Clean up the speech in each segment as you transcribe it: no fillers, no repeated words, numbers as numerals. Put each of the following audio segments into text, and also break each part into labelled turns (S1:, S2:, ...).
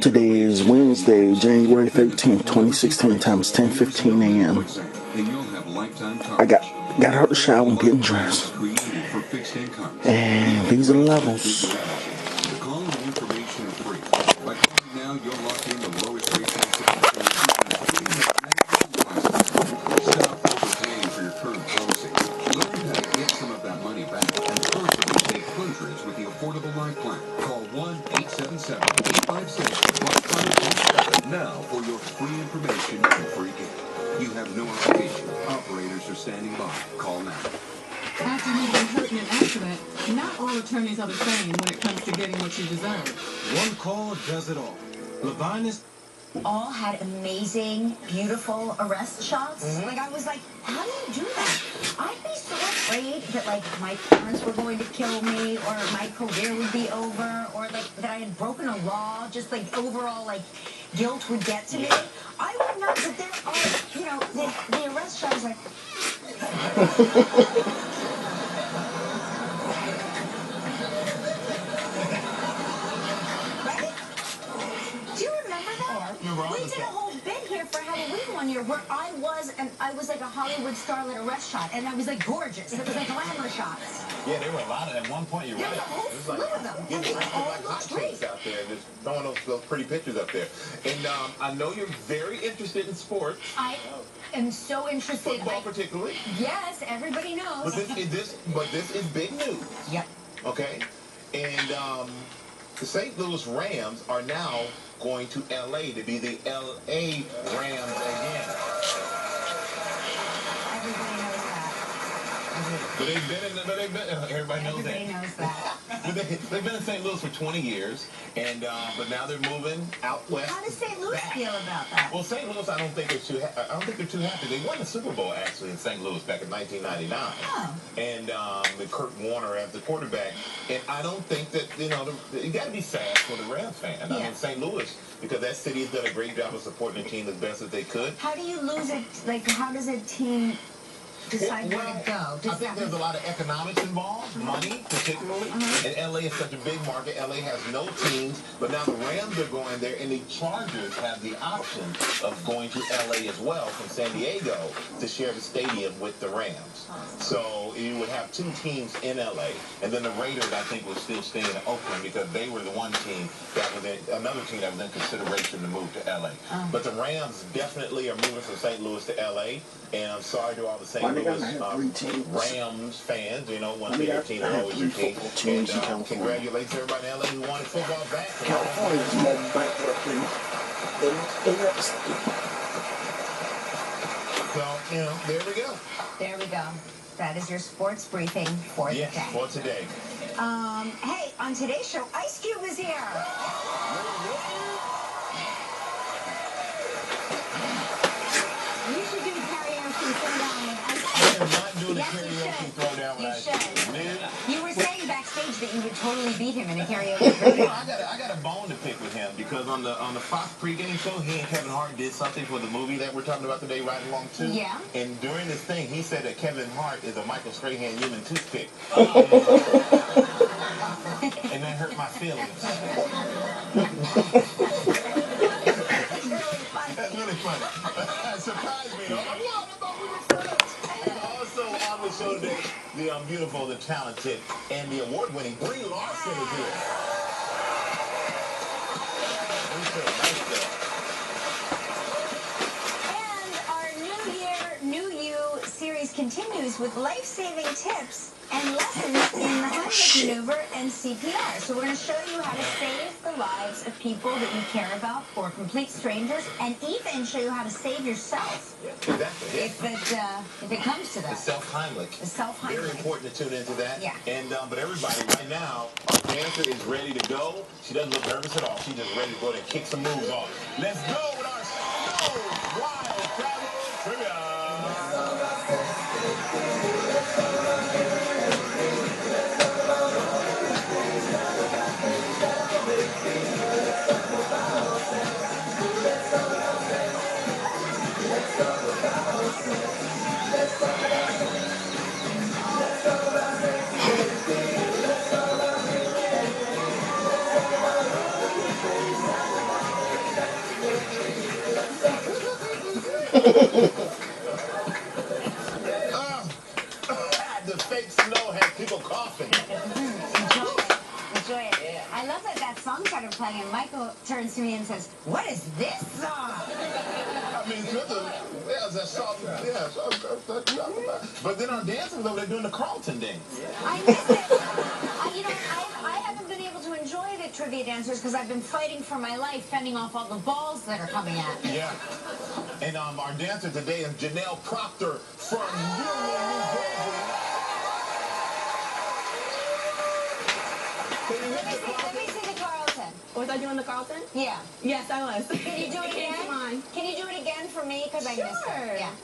S1: Today is Wednesday, January 13th, 2016. Time is 10:15 a.m. I got out of the shower and getting dressed. And these are the levels.
S2: With the Affordable Life Plan. Call 1-877-856-5527 now for your free information and free gift. You have no obligation. Operators are standing by. Call now.
S3: After you've been hurt in an accident, not all attorneys are the same when it comes to getting what you deserve.
S4: One call does it all. Levine is...
S5: all had amazing, beautiful arrest shots. Like, I was like, how do you do that? I'd be so afraid that, like, my parents were going to kill me, or my career would be over, or, like, that I had broken a law, just, like, overall, like, guilt would get to me. I would not, but there are, you know, the arrest shots, like... We did a whole bit here for Halloween one year where I was like a Hollywood starlet arrest shot, and I was like gorgeous. It was like glamour shots.
S6: Yeah, there were a lot of at one point. You're right.
S5: There was a whole slew of them.
S6: Yeah, like hot chicks out there, just throwing those pretty pictures up there. And I know you're very interested in sports.
S5: I am so interested.
S6: Football, particularly.
S5: Yes, everybody knows.
S6: But this is big news.
S5: Yep.
S6: Okay, and the St. Louis Rams are now going to L.A. to be the L.A. Rams again.
S5: Everybody knows that.
S6: But everybody knows
S5: Everybody knows that.
S6: But they've been in St. Louis for 20 years, and but now they're moving out west.
S5: How does St. Louis feel about that?
S6: Well, St. Louis, I don't think they're too happy. They won the Super Bowl actually in St. Louis back in 1999, and with Kurt Warner as the quarterback. And I don't think that you got to be sad for the Rams fan. I mean, St. Louis, because that city has done a great job of supporting the team as best as they could.
S5: How do you lose it? Like, how does a team decide where to go?
S6: I think there's a lot of economics involved, money particularly, and LA is such a big market. LA has no teams, but now the Rams are going there, and the Chargers have the option of going to LA as well from San Diego to share the stadium with the Rams. So you would have two teams in LA, and then the Raiders, I think, would still stay in Oakland because they were the one team that was another team that was in consideration to move to LA. But the Rams definitely are moving from St. Louis to LA, and I'm sorry to all the St. Louis Rams fans, once they your team, always your team. And congratulations everybody in LA who wanted football back.
S1: California's more bankrupt than
S6: So, there we go.
S5: There we go. That is your sports briefing for the day.
S6: Yes, for today.
S5: Hey, on today's show, Ice Cube is here. You should do karaoke throwdown with Ice Cube.
S6: I am not doing a karaoke throwdown with Ice Cube.
S5: You should. You were saying backstage that you would totally beat him in a karaoke throwdown.
S6: I got a bone to pick with him because on the Fox pregame show, he and Kevin Hart did something for the movie that we're talking about today, Ride Along 2.
S5: Yeah.
S6: And during this thing, he said that Kevin Hart is a Michael Strahan human toothpick. And that hurt my feelings. That's really funny. It surprised me. I'm like, what? I thought we were friends. And also on the show today, the beautiful, the talented, and the award-winning Brie Larson is here.
S5: And our New Year, New You series continues with life-saving tips and lessons in the Heimlich maneuver and CPR. So we're going to show you how to save the lives of people that you care about or complete strangers, and even show you how to save yourself.
S6: Exactly.
S5: If it comes to that.
S6: The self-Heimlich.
S5: The self-Heimlich.
S6: Very important to tune into that.
S5: Yeah.
S6: And but everybody, right now, our dancer is ready to go. She doesn't look nervous at all. She's just ready to go and kick some moves off. Let's go with our Snow Wild Travel Trivia. The fake snow had people coughing.
S5: Enjoy it.
S6: Yeah.
S5: I love that song started playing and Michael turns to me and says, "What is this song?"
S6: I mean, that song, but then our dancers over there doing the Carlton dance.
S5: I missed it. I haven't been able to enjoy the trivia dancers because I've been fighting for my life, fending off all the balls that are coming at me.
S6: Yeah. And our dancer today is Janelle Proctor from Union, New Jersey. Can you hit the
S5: Let me see the Carlton.
S7: Was I doing the Carlton?
S5: Yeah.
S7: Yes, I was.
S5: Can you do it again?
S7: It's mine.
S5: Can you do it again for me? Because I missed
S7: Sure.
S5: it. Yeah.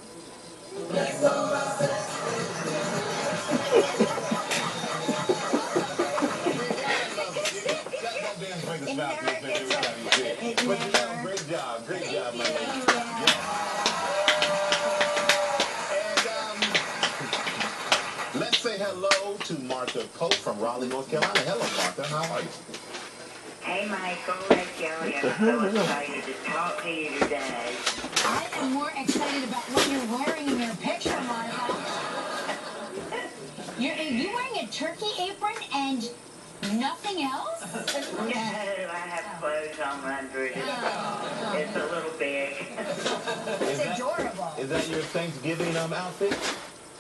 S6: That dance brings a
S5: It
S6: smile to your
S5: never
S6: face every
S5: gets
S6: time you see it.
S5: it
S6: But
S5: never-
S6: Janelle, great job, my lady.
S5: Yeah.
S6: And let's say hello to Martha Pope from Raleigh, North Carolina. Hello, Martha. How are you?
S8: Hey, Michael. Hey, Kelly. I'm so excited to talk to you today.
S5: I am more excited about what you're wearing in your picture, Martha. You're wearing a turkey apron and nothing else?
S8: No, I have clothes on under it. It's a little big.
S5: It's adorable.
S6: Is that your Thanksgiving outfit?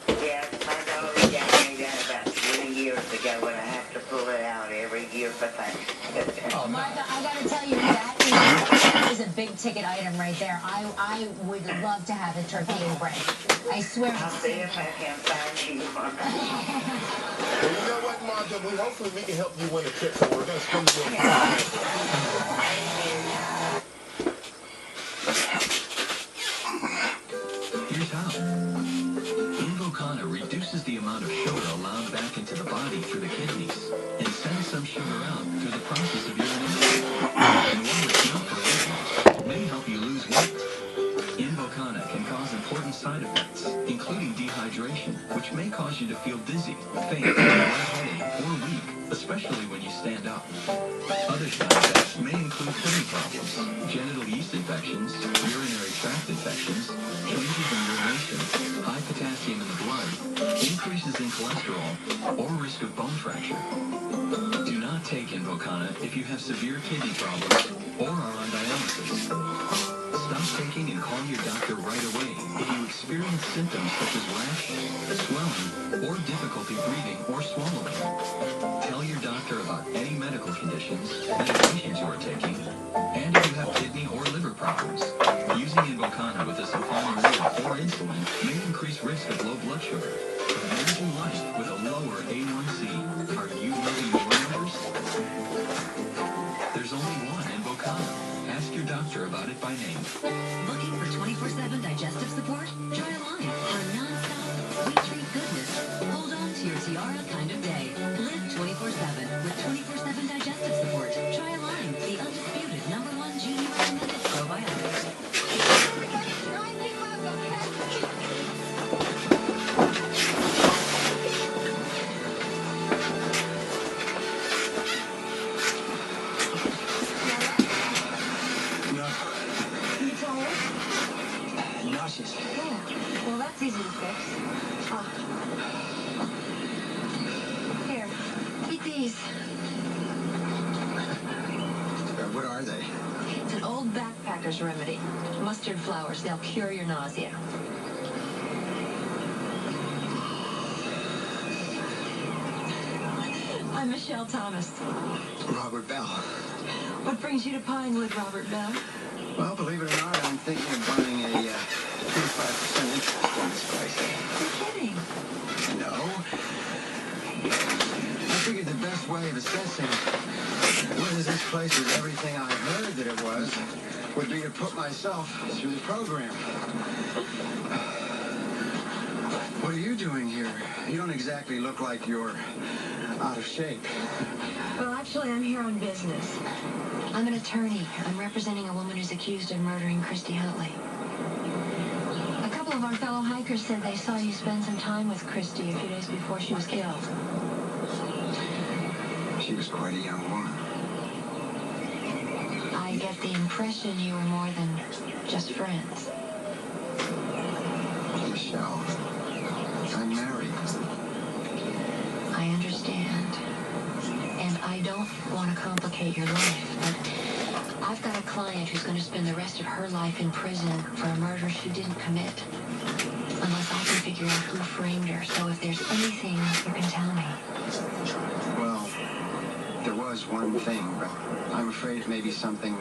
S8: Yes, my daughter got me that about 20 years ago, and I have to pull it out every year for Thanksgiving.
S5: Martha, I gotta tell you, that is a big ticket item right there. I would love to have a turkey apron. I swear.
S8: I'll see if I can find you one.
S6: Well, you know what, Martha? Hopefully we can help you win a trip, so we're going to squeeze you in.
S9: Here's how. Invokana reduces the amount of sugar allowed back into the body through the kidneys and sends some sugar out through the process of urination. And while it's not poisonous, it may help you lose weight. Invokana can cause important side effects, including dehydration, which may cause you to feel dizzy, faint, lightheaded, or weak, especially when you stand up. Other side effects may include kidney problems, genital yeast infections, urinary tract infections, changes in urination, high potassium in the blood, increases in cholesterol, or risk of bone fracture. Do not take Invokana if you have severe kidney problems or are on dialysis. Stop taking and call your doctor right away if you experience symptoms such as rash, swelling, or difficulty breathing or swallowing. Tell your doctor about any medical conditions, medications you are taking, and if you have kidney or liver problems. Using Invokana with a sulfonylurea or insulin may increase risk of low blood sugar. Managing life with a lower A1C. Are you loving your numbers? There's only one Invokana. Ask your doctor about it by name.
S10: Looking for 24/7 digestive support? Try Align for non-stop, sweet treat goodness. Hold on to your tiara kind of day. Live 24/7 with 24/7 digestive support. Try Align, the undisputed #1 GE recommended probiotic.
S4: Nauseous.
S5: Well, that's easy to fix. Here, eat these.
S4: What are they?
S10: It's an old backpacker's remedy. Mustard flowers, they'll cure your nausea. I'm Michelle Thomas.
S4: Robert Bell.
S10: What brings you to Pinewood, Robert Bell?
S4: Well, believe it or not, I'm thinking of buying a 25% interest in this place.
S10: You're kidding.
S4: No. I figured the best way of assessing whether this place was everything I heard that it was would be to put myself through the program. What are you doing here? You don't exactly look like you're out of shape.
S10: Well, actually, I'm here on business. I'm an attorney. I'm representing a woman who's accused of murdering Christy Huntley. A couple of our fellow hikers said they saw you spend some time with Christy a few days before she was killed.
S4: She was quite a young woman.
S10: I get the impression you were more than just friends.
S4: Michelle. I'm married.
S10: I understand. And I don't want to complicate your life, but I've got a client who's going to spend the rest of her life in prison for a murder she didn't commit. Unless I can figure out who framed her. So if there's anything you can tell me.
S4: Well, there was one thing, but I'm afraid it may be something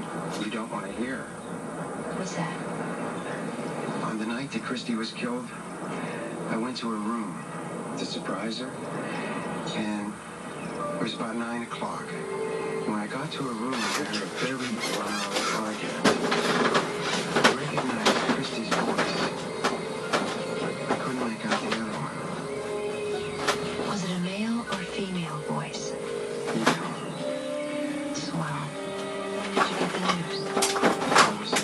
S4: you don't want to hear.
S10: What's that?
S4: On the night that Christy was killed, I went to her room to surprise her, and it was about 9 o'clock. When I got to her room, I heard a very loud argument. I recognized Christy's voice. I couldn't make out the other one.
S10: Was it a male or female voice?
S4: No.
S10: Swell. Did you get the news?
S4: I was in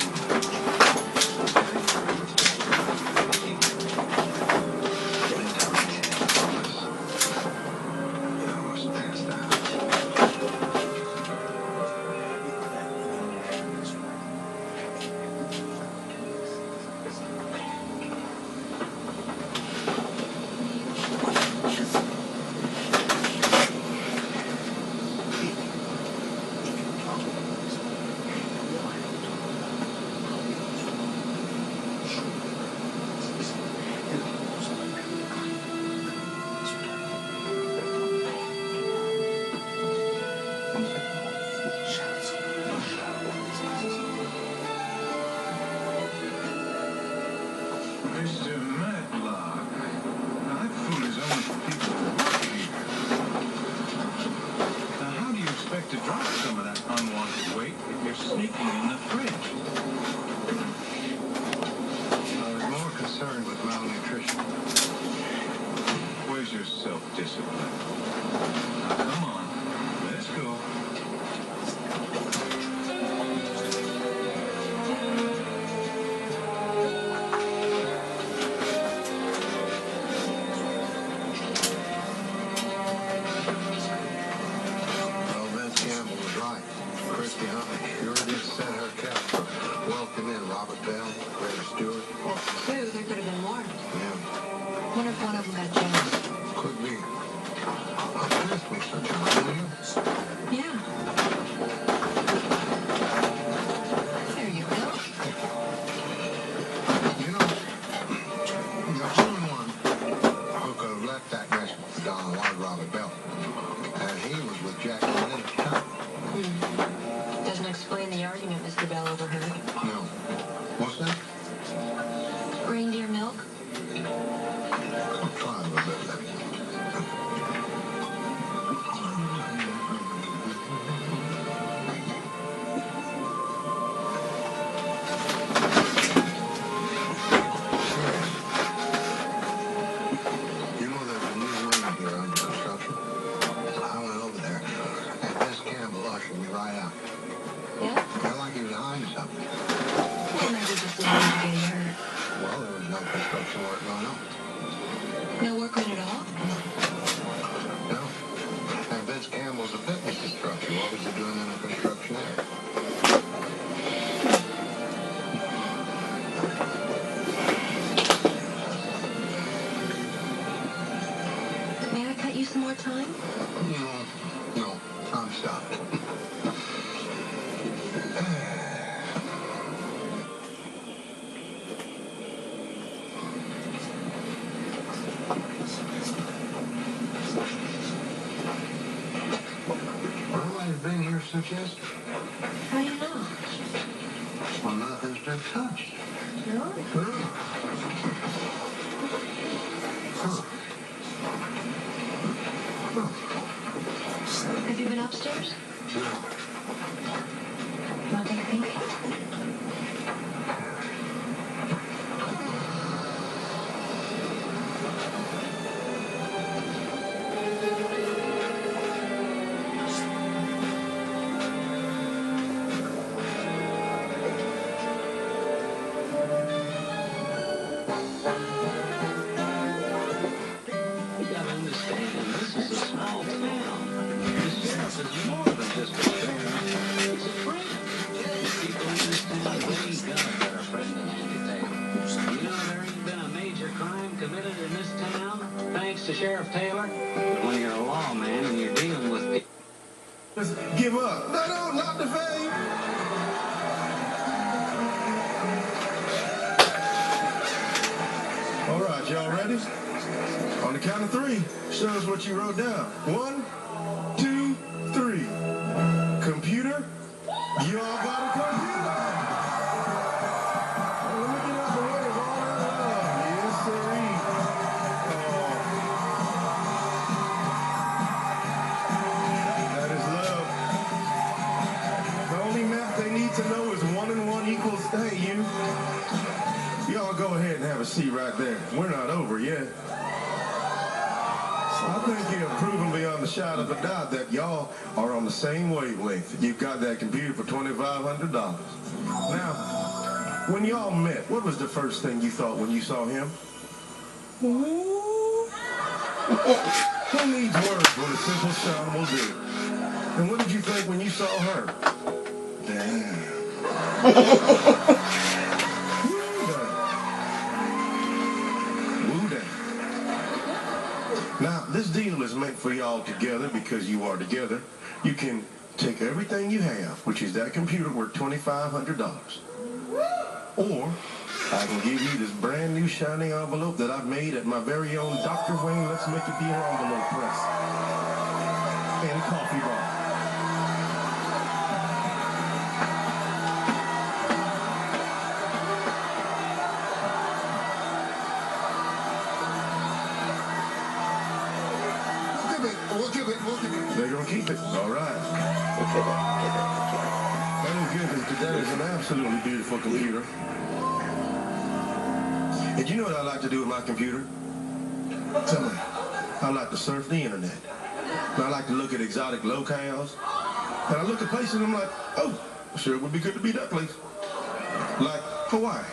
S7: Mr. Matlock, now that food is only for people who work here. Now, how do you expect to drop some of that unwanted weight if you're sneaking in the fridge?
S4: I was more concerned with malnutrition.
S7: Where's your self-discipline? Now, come on, let's go.
S4: Well, Vince Campbell was right. Christy Huntley sure did set her cap for welcoming in Robert Bell, Greg Stewart.
S10: That's two. There could have been more.
S4: Yeah,
S10: Wonder if one of them got jealous.
S4: could be. Ask me such a man.
S10: Yeah. There you go.
S4: You know, the only one who could have left that mess for Don was Robert Bell. And he was with Jackie Lynn at the time.
S10: Doesn't explain the argument Mr. Bell overheard.
S4: No. What's that?
S10: Reindeer milk?
S4: I'll try a little bit of that. You know there's a new room here under construction? I went over there, and Miss Campbell ushered me right out.
S10: Yeah?
S4: Felt like he was hiding something.
S10: Well, maybe just didn't want to get hurt.
S4: Well, there was no construction work going on.
S10: No workman at all?
S4: No. And Vince Campbell's a fitness instructor. What was he doing in a construction area?
S10: May I cut you some more time?
S4: No, I'm stopped. Nobody's been here since yesterday.
S10: How do you know?
S4: Well, nothing's been touched.
S10: No? Have you been upstairs? Want to take a peek?
S9: You gotta understand, this is a small town. The sheriff is more than just a sheriff.
S11: Sheriff Taylor, but when you're a lawman and you're dealing with...
S12: Just give up. No, not the fame. All right, y'all ready? On the count of three, show us what you wrote down. 1, 2, 3. Computer, y'all got a computer. Oh, let me get out the way of all that love. Yes, sirree. That is love. The only math they need to know is 1 and 1 equals, hey, you. Y'all go ahead and have a seat right there. We're not over yet. I think you have proven beyond the shadow of a doubt that y'all are on the same wavelength. You've got that computer for $2,500. Now, when y'all met, what was the first thing you thought when you saw him? Ooh. Who needs words when a simple sound will do? And what did you think when you saw her? Damn. Now, this deal is meant for y'all together because you are together. You can take everything you have, which is that computer worth $2,500. Or I can give you this brand new shiny envelope that I've made at my very own Dr. Wayne Let's Make It Deal envelope press and coffee bar. We'll keep it. They're going to keep it. All right. That is good because that is an absolutely beautiful computer. And you know what I like to do with my computer? Tell me. I like to surf the internet. And I like to look at exotic locales. And I look at places and I'm like, oh, sure it would be good to be that place. Like Hawaii.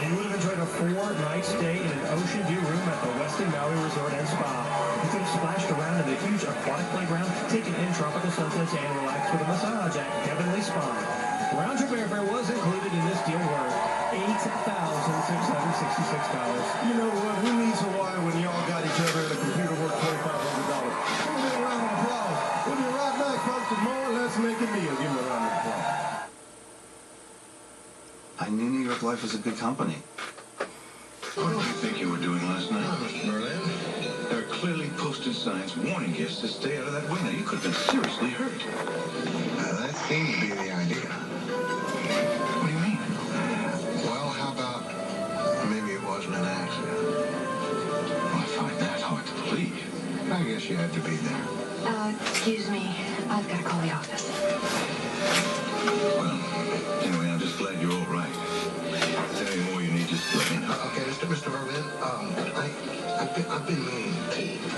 S13: You would have enjoyed a 4-night stay in an ocean view room at the Westin Maui Resort and Spa. You could have splashed around in the huge aquatic playground, taken in tropical sunsets, and relaxed with a massage at Heavenly Spa. Round-trip airfare was included in this deal worth $8,666.
S12: You know what? Who needs Hawaii when y'all got each other in a computer worth $2,500? Give me a round of applause. We'll be right back, folks, with more Let's Make a Deal. Give me a round of applause.
S14: I knew New York Life was a good company.
S7: What did you think you were doing last night?
S6: Mr. Berlin?
S7: There are clearly posted signs warning guests to stay out of that window. You could have been seriously hurt.
S4: That seemed to be the idea.
S7: What do you mean?
S4: Well, how about maybe it wasn't an accident?
S7: Well, I find that hard to believe.
S4: I guess you had to be there.
S10: Excuse me. I've got to call the office.
S7: Well, anyway, I'm just glad you're all right. If there's any more you need, just let me know.
S4: Okay, Mr. Berlin, I've been meaning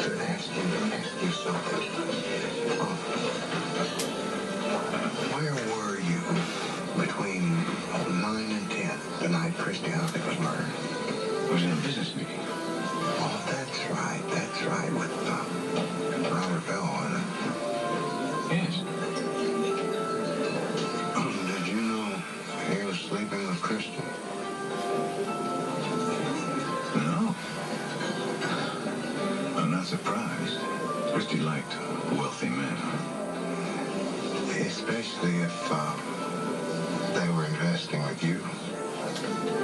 S4: to ask you something. Where were you between 9 and 10 the night Christy Huffley was murdered?
S7: I was in a business meeting.
S4: Oh, that's right, with Robert Bell on it.
S7: Yes.
S4: Did you know he was sleeping with Christy?
S7: No. I'm not surprised. Christy liked wealthy men.
S4: Especially if they were investing with you.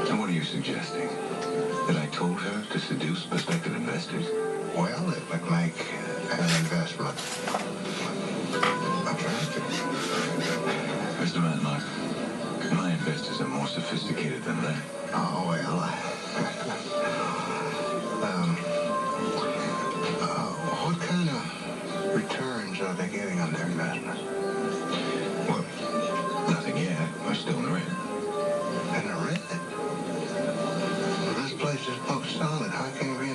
S7: And what are you suggesting? That I told her to seduce prospective investors?
S4: Well, it would make an investment attractive.
S7: Mr. Matlock, my investors are more sophisticated than that.
S4: Oh, well. What kind of returns are they getting on their investments?
S7: Well, nothing yet. We're still in the red.
S4: In the red? Well, this place is booked solid. How can you be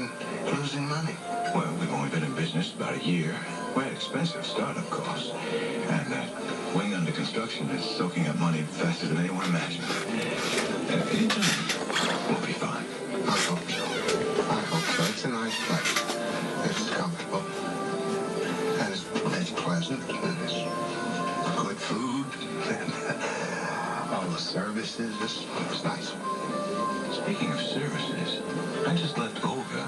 S4: losing money?
S7: Well, we've only been in business about a year. We had expensive startup costs. And that wing under construction is soaking up money faster than anyone imagined. In time, we'll be fine.
S4: I hope so. It's a nice place. It's comfortable. And it's pleasant. And it's good food. And all the services. It's nice.
S7: Speaking of services, I just left Olga.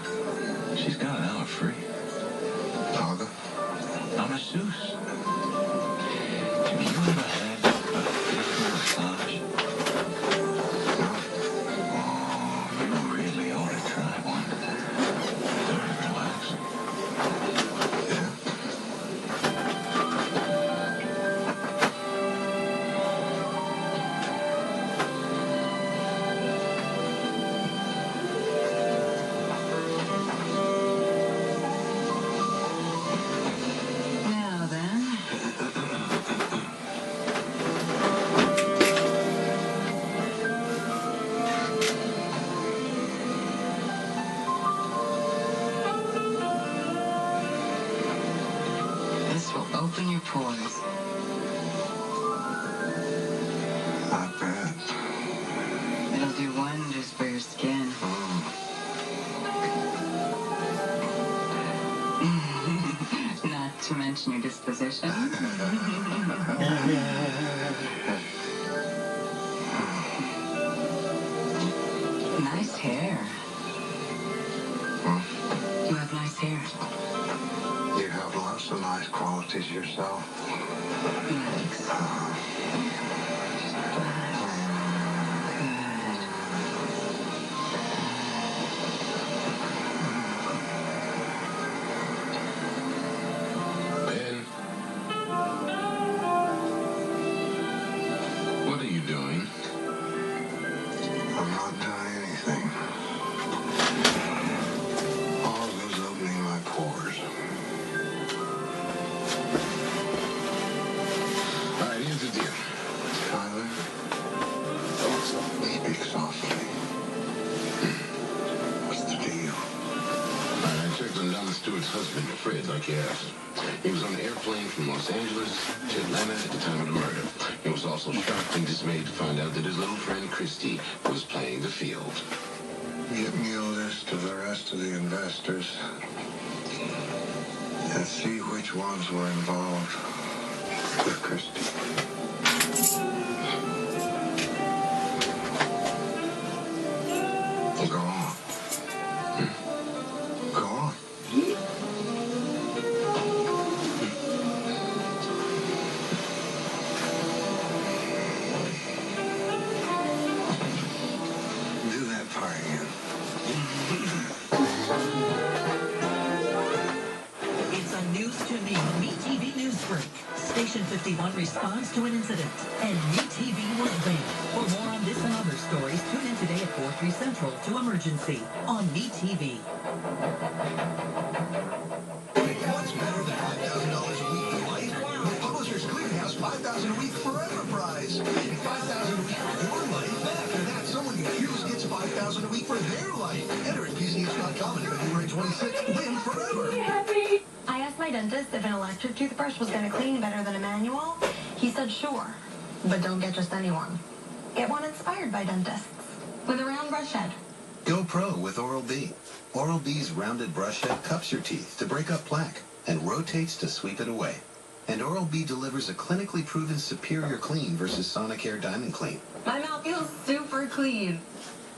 S7: She's got an hour free.
S12: Olga?
S7: A masseuse. Have you ever had a physical massage? Oh, you really ought to try one. Very relaxing.
S10: Now then. This will open your pores.
S4: Not bad.
S10: It'll do wonders for your skin. Not to mention your disposition. Nice hair. You have nice hair.
S4: You have lots of nice qualities yourself.
S10: Thanks.
S7: Ben? What are you doing?
S4: I'm not doing anything. Olga's opening my pores.
S7: All right, here's the deal.
S4: Tyler, speak softly. What's the deal?
S7: I checked on Donna Stewart's husband, Fred, like you asked. He was on an airplane from Los Angeles to Atlanta at the time of the murder. He was also shocked and dismayed to find out that his little friend Christy was playing the field.
S4: Get me a list of the rest of the investors and see which ones were involved with Christie. Go on. Go on. Do that part again.
S15: It's a news to me, MeTV News Break. Station 51 responds to an incident, and MeTV was banned. For more on this and other stories, tune in today at 4/3 Central to Emergency on MeTV.
S16: What's better than $5,000 a week for life? The Publishers Clearinghouse $5,000 a week forever prize. And $5,000 a week for your life. After that, someone you choose gets $5,000 a week for their life. Enter at PCH.com on February 26th. Win forever.
S5: I asked my dentist if an electric toothbrush was going to clean better than a manual. He said sure, but don't get just anyone. Get one inspired by dentists with a round brush head.
S16: Go pro with Oral-B. Oral-B's rounded brush head cups your teeth to break up plaque and rotates to sweep it away. And Oral-B delivers a clinically proven superior clean versus Sonicare Diamond Clean.
S5: My mouth feels super clean.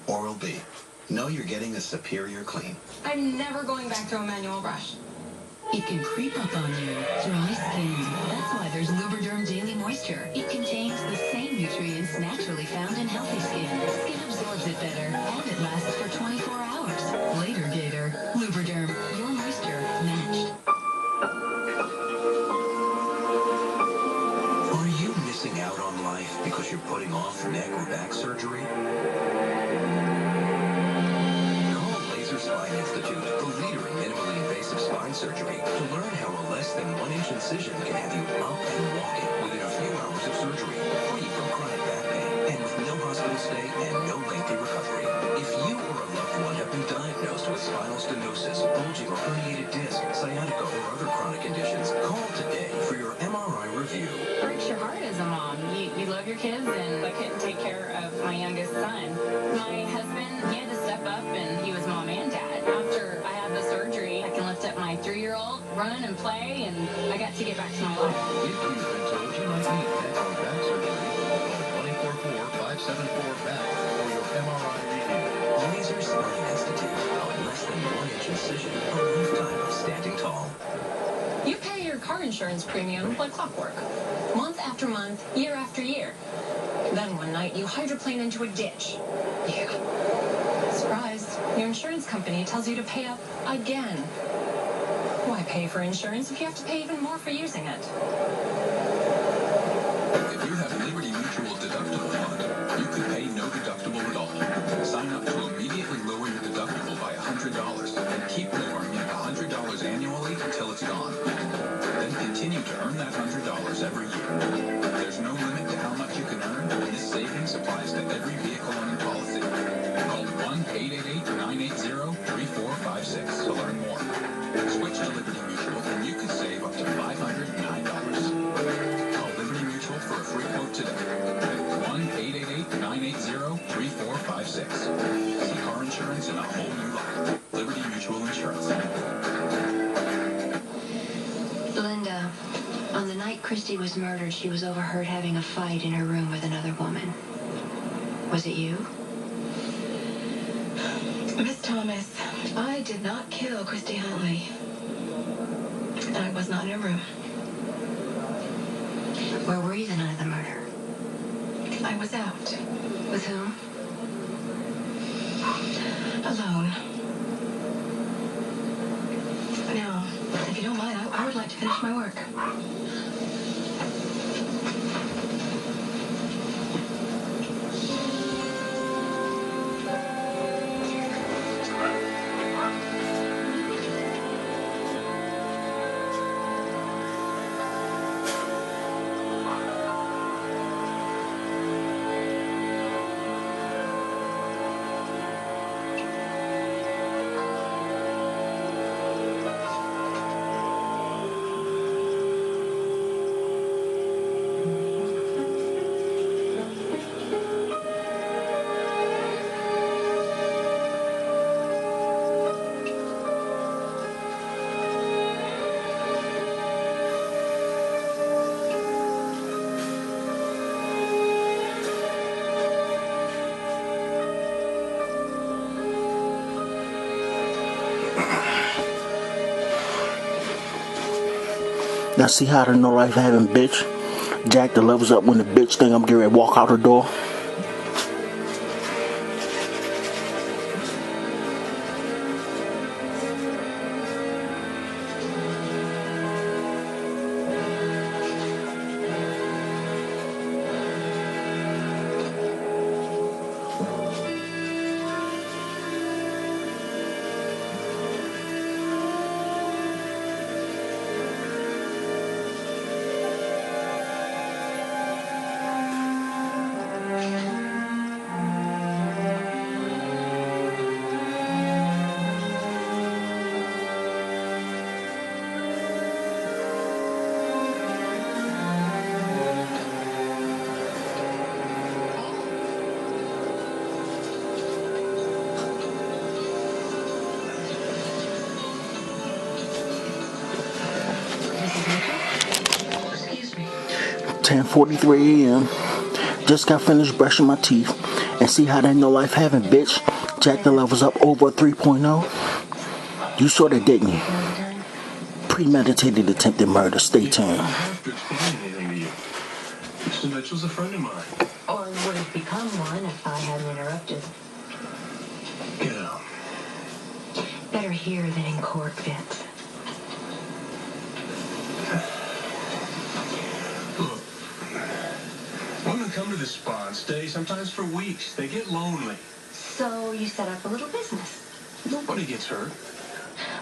S16: Oral-B. Know you're getting a superior clean.
S5: I'm never going back to a manual brush.
S10: It can creep up on you. Dry skin. That's why there's Lubriderm Daily Moisture. It contains the same nutrients naturally found in healthy skin. Skin absorbs it better, and it lasts for 24 hours. Later, Gator. Lubriderm. Your moisture matched.
S17: Are you missing out on life because you're putting off neck or back surgery? Call Laser Spine Institute, the leader in minimally invasive spine surgery, to learn how a less than 1-inch incision can have you up and walking within a few hours of surgery, free from chronic back pain, and with no hospital stay and no lengthy recovery. If you or a loved one have been diagnosed with spinal stenosis, bulging or herniated disc, sciatica, or other chronic conditions, call today for your MRI review.
S18: Breaks your heart as a mom. You love your kids, and I couldn't take care of my youngest son. My husband, he had to step up, and he was mom and dad. After I had the surgery, I can lift up my 3-year-old, run and play, and I got to get back to my life.
S7: If you've been told you might need neck or back surgery, call 244-574-BACK for your MRI review.
S19: car insurance premium like clockwork. Month after month, year after year. Then one night, you hydroplane into a ditch. Yeah. Surprise, your insurance company tells you to pay up again. Why pay for insurance if you have to pay even more for using it?
S9: If you have Liberty Mutual Deductible Fund, you could pay no deductible at all. Sign up to immediately lower your deductible by $100 and keep lowering it $100 annually until it's gone. Then continue to earn that $100 every year. There's no limit to how much you can earn, and this savings applies to every vehicle on your policy. Call 1-888-980-3456 to learn more. Switch to Liberty Mutual and you could save up to $509. Call Liberty Mutual for a free quote today. 1-888-980-3456. See car insurance in a whole new light. Liberty Mutual Insurance.
S10: Linda, on the night Christy was murdered, she was overheard having a fight in her room with another woman. Was it you?
S19: Miss Thomas, I did not kill Christy Huntley. I was not in her room.
S10: Where were you the night of the murder?
S19: I was out.
S10: With whom?
S19: Alone. Now, if you don't mind, I would like to finish my work.
S1: Now see how the no life having bitch jack the levels up when the bitch think I'm getting ready to walk out the door.
S19: Excuse me.
S1: 10:43 a.m. Just got finished brushing my teeth. And see how that no life having bitch jack the levels up over 3.0? You saw that, didn't you? Premeditated attempted murder. Stay tuned.
S12: I don't have to explain anything to you. Mr. Mitchell's a friend of mine.
S10: Or would have become one if I hadn't interrupted.
S12: Get out.
S10: Better here than in court, Vince.
S12: Look, women come to the spa and stay sometimes for weeks. They get lonely.
S10: So you set up a little business.
S12: Nobody gets hurt.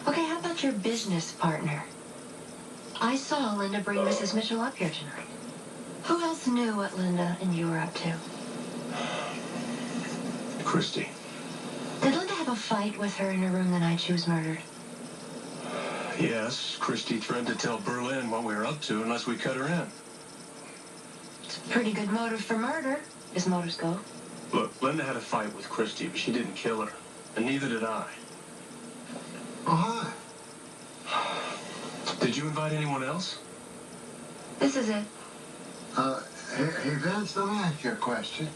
S10: Okay, how about your business partner? I saw Linda bring Mrs. Mitchell up here tonight. Who else knew what Linda and you were up to?
S12: Christy.
S10: Did Linda have a fight with her in her room the night she was murdered?
S12: Yes, Christy tried to tell Berlin what we were up to unless we cut her in.
S10: It's a pretty good motive for murder, as motives go.
S12: Look, Linda had a fight with Christy, but she didn't kill her. And neither did I.
S4: Oh, hi.
S12: Did you invite anyone else?
S10: This is it.
S4: Hey, Vince, let me ask you a question.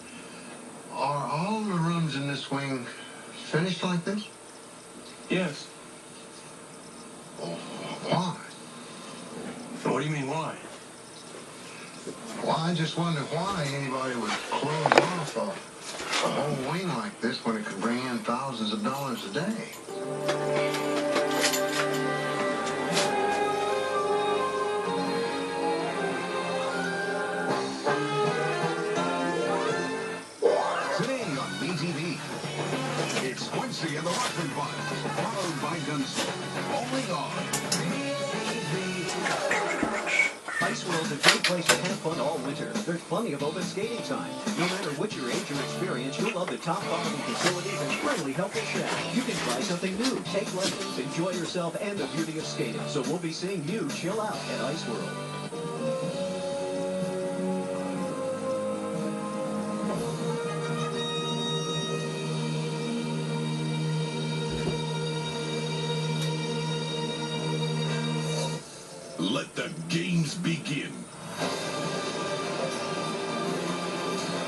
S4: Are all the rooms in this wing finished like this?
S12: Yes.
S4: Why?
S16: What do you mean, why?
S4: Well, I just wonder why anybody would close off a whole wing like this when it could bring in thousands of dollars a day.
S2: Today on BTV, it's Quincy and the Rockman Files, followed by Gunsmoke, only on
S20: Ice World's a great place to have fun all winter. There's plenty of open skating time. No matter what your age or experience, you'll love the top quality facilities and friendly, helpful staff. You can try something new, take lessons, enjoy yourself, and the beauty of skating. So we'll be seeing you chill out at Ice World.
S21: Let the games begin.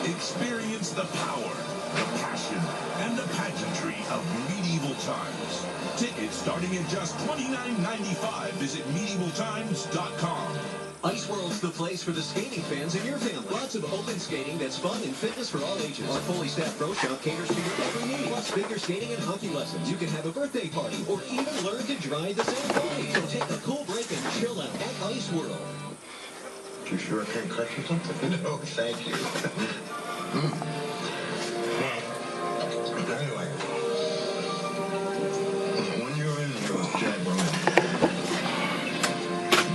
S21: Experience the power, the passion, and the pageantry of medieval times. Tickets starting at just $29.95. Visit medievaltimes.com.
S20: Ice World's the place for the skating fans in your family. Lots of open skating that's fun and fitness for all ages. Our fully staffed pro shop caters to your every need. Plus figure skating and hockey lessons. You can have a birthday party or even learn to drive the Zamboni. So take a cool break and chill out at Ice World.
S4: You sure I can't cut you something? No, thank you. Well, anyway, when you're in the Jack Berlin,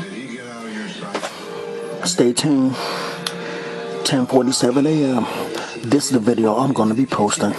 S4: did he get out of your sight?
S1: Stay tuned. 10:47 a.m. This is the video I'm going to be posting.